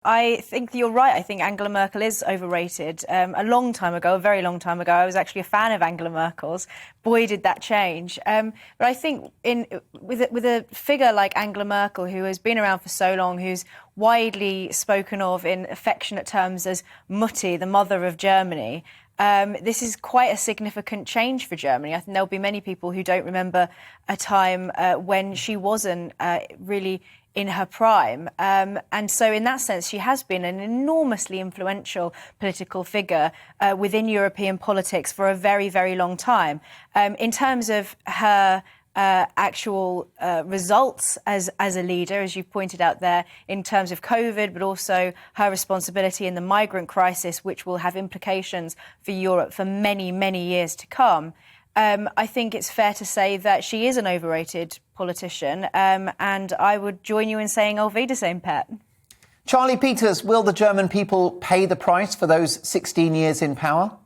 I think you're right. I think Angela Merkel is overrated. A long time ago, a very long time ago, I was actually a fan of Angela Merkel's. Boy, did that change. But I think with a figure like Angela Merkel, who has been around for so long, who's widely spoken of in affectionate terms as Mutti, the mother of Germany, this is quite a significant change for Germany. I think there'll be many people who don't remember a time when she wasn't really in her prime. And so in that sense, she has been an enormously influential political figure within European politics for a very, very long time. In terms of her actual results as a leader, as you pointed out there, in terms of COVID, but also her responsibility in the migrant crisis, which will have implications for Europe for many, many years to come. I think it's fair to say that she is an overrated politician, and I would join you in saying Auf Wiedersehen, Pat. Charlie Peters, will the German people pay the price for those 16 years in power?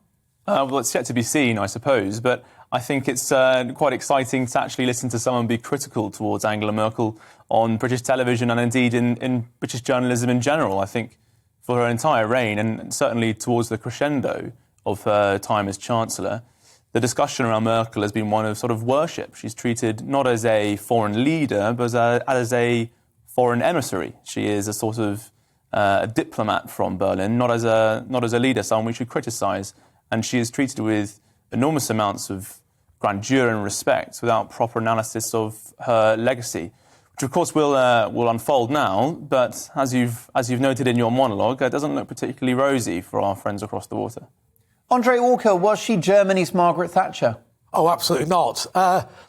Well, it's yet to be seen, I suppose, but I think it's quite exciting to actually listen to someone be critical towards Angela Merkel on British television and indeed in British journalism in general. I think for her entire reign, and certainly towards the crescendo of her time as Chancellor, the discussion around Merkel has been one of sort of worship. She's treated not as a foreign leader, but as a foreign emissary. She is a sort of a diplomat from Berlin, not as a leader, someone we should criticise. And she is treated with enormous amounts of grandeur and respect without proper analysis of her legacy, which of course will unfold now. But as you've noted in your monologue, it doesn't look particularly rosy for our friends across the water. Andre Walker, was she Germany's Margaret Thatcher? Oh, absolutely not.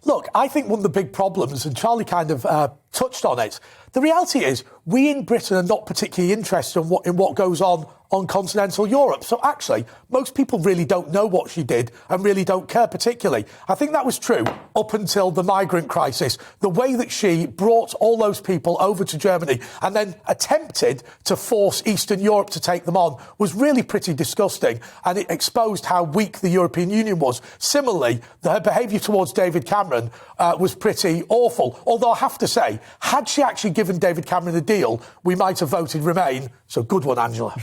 Look, I think one of the big problems, and Charlie kind of touched on it, the reality is we in Britain are not particularly interested in what goes on continental Europe. So actually, most people really don't know what she did and really don't care particularly. I think that was true up until the migrant crisis. The way that she brought all those people over to Germany and then attempted to force Eastern Europe to take them on was really pretty disgusting, and it exposed how weak the European Union was. Similarly, her behaviour towards David Cameron was pretty awful. Although I have to say, had she actually given David Cameron a deal, we might have voted Remain. So good one, Angela.